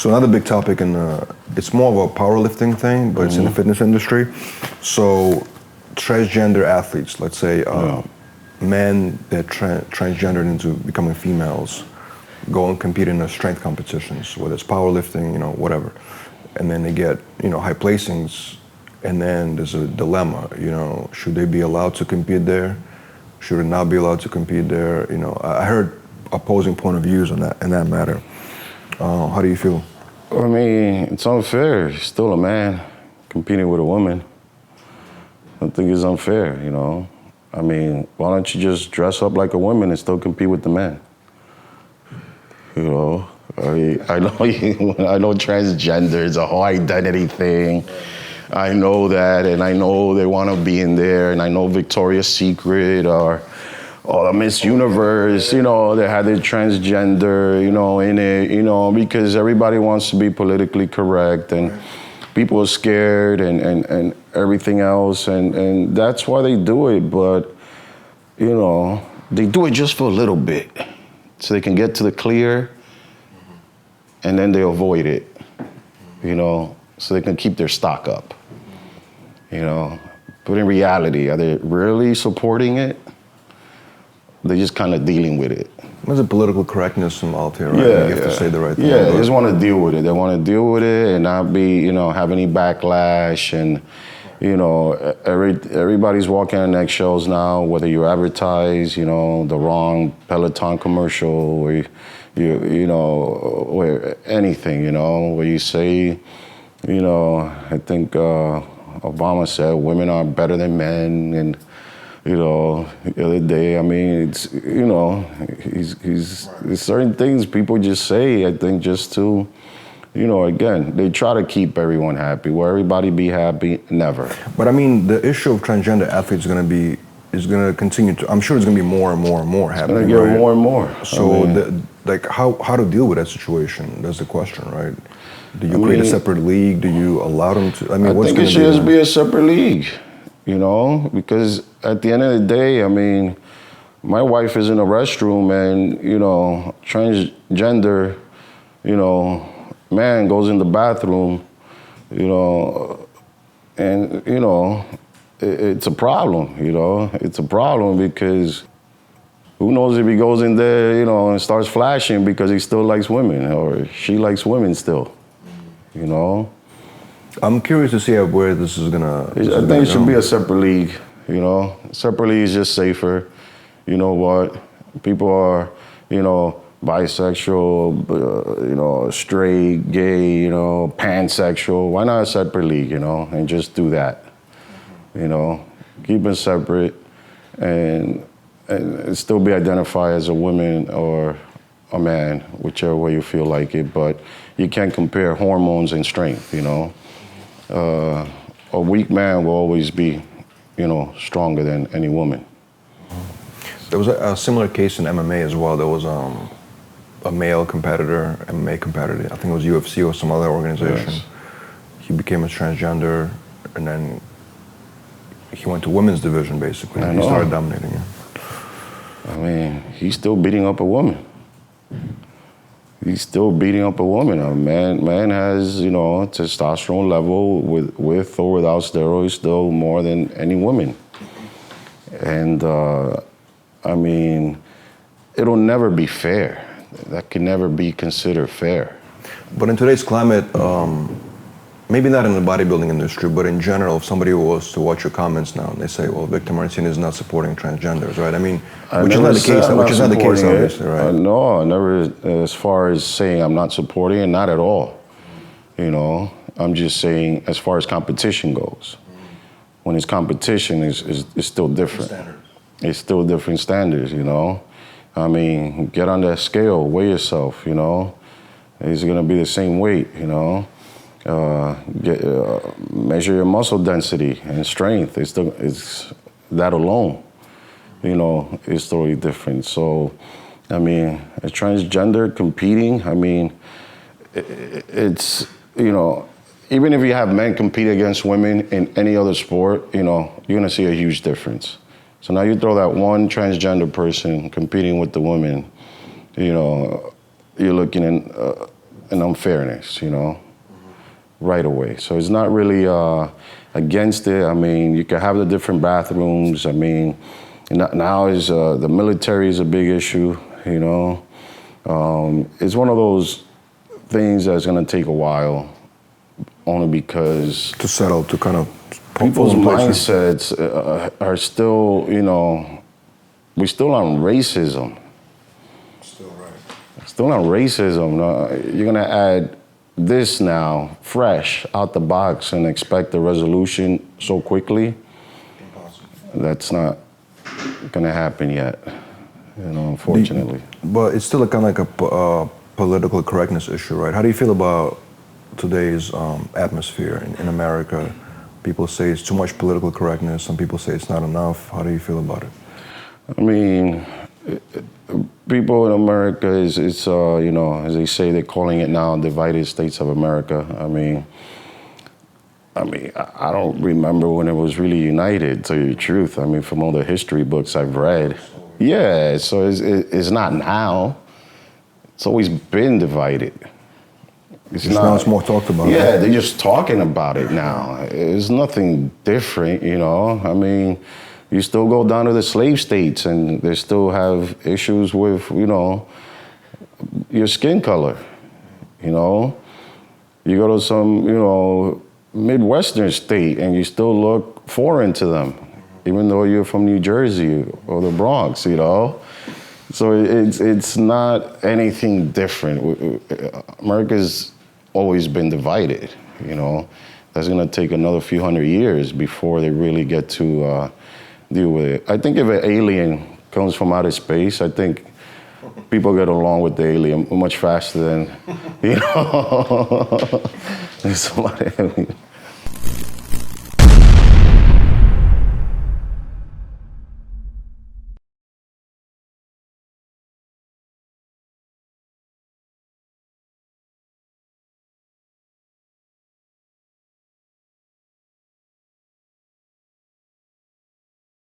So another big topic it's more of a powerlifting thing, but it's in the fitness industry. So transgender athletes, let's say men that transgendered into becoming females, go and compete in the strength competitions, whether it's powerlifting, whatever. And then they get, high placings, and then there's a dilemma, should they be allowed to compete there? Should they not be allowed to compete there? I heard opposing point of views on that in that matter. How do you feel? I mean, it's unfair. He's still a man competing with a woman. I think it's unfair, I mean, why don't you just dress up like a woman and still compete with the men? I know transgender is a whole identity thing. I know that, and I know they want to be in there, and I know Victoria's Secret or Miss Universe, they had the transgender, in it, because everybody wants to be politically correct, and people are scared and everything else, and that's why they do it, but, they do it just for a little bit, so they can get to the clear, and then they avoid it, so they can keep their stock up, But in reality, are they really supporting it? They're just kind of dealing with it. There's a political correctness involved here, right? Yeah, you have to say the right thing. Yeah, they just want to deal with it. They want to deal with it and not be, have any backlash. And, everybody's walking on eggshells now, whether you advertise, the wrong Peloton commercial or, or anything, where you say, I think Obama said women are better than men, and the other day, I mean, it's there's certain things people just say, I think, just to, again, they try to keep everyone happy. Will everybody be happy? Never. But I mean, the issue of transgender athletes is going to continue to, I'm sure it's going to be more and more and more happening. It's going to get more and more. So, how to deal with that situation? That's the question, right? Do you create a separate league? Do you allow them to? I mean, I think it should just be a separate league, because at the end of the day, I mean, my wife is in a restroom and, transgender, man goes in the bathroom, and, it's a problem, It's a problem because who knows if he goes in there, and starts flashing because he still likes women or she likes women still, I'm curious to see where this is gonna. I think it should be a separate league. Separate league is just safer. You know what? People are, bisexual, straight, gay, pansexual. Why not a separate league? And just do that. Keep it separate, and still be identified as a woman or a man, whichever way you feel like it. But you can't compare hormones and strength. A weak man will always be, stronger than any woman. There was a similar case in MMA as well. There was a male competitor, MMA competitor, I think it was UFC or some other organization. Yes. He became a transgender, and then he went to women's division, basically. He started dominating it. I mean, he's still beating up a woman. He's still beating up a woman. A man has, testosterone level with or without steroids still more than any woman. And, I mean, it'll never be fair. That can never be considered fair. But in today's climate, maybe not in the bodybuilding industry, but in general, if somebody was to watch your comments now and they say, well, Victor Martinez is not supporting transgenders, right? I mean, which is not the case, obviously, right? No, I never, as far as saying I'm not supporting it, not at all. I'm just saying as far as competition goes. When it's competition, it's still different. It's still different standards, I mean, get on that scale, weigh yourself, It's gonna be the same weight, measure your muscle density and strength. It's that alone, is totally different. So, I mean, a transgender competing, I mean, it's, even if you have men compete against women in any other sport, you're gonna see a huge difference. So now you throw that one transgender person competing with the women, you're looking an unfairness, right away. So it's not really against it. I mean, you can have the different bathrooms. I mean, now is the military is a big issue, It's one of those things that's going to take a while, only because to settle, to kind of people's mindsets are still, we're still on racism. Still right. Still on racism. You're going to add this now, fresh, out the box, and expect a resolution so quickly. Impossible. That's not going to happen yet, unfortunately. But it's still kind of like a political correctness issue, right? How do you feel about today's atmosphere in America? People say it's too much political correctness. Some people say it's not enough. How do you feel about it? I mean, people in America it's as they say, they're calling it now divided states of America. I mean, I don't remember when it was really united, to tell you the truth. I mean, from all the history books I've read. Yeah, so it's not now. It's always been divided. Now it's more talked about. Yeah, they're just talking about it now. It's nothing different, I mean, you still go down to the slave states and they still have issues with, your skin color, You go to some, Midwestern state and you still look foreign to them, even though you're from New Jersey or the Bronx, So it's not anything different. America's always been divided, That's gonna take another few hundred years before they really get to deal with it. I think if an alien comes from outer space, I think people get along with the alien much faster than, somebody.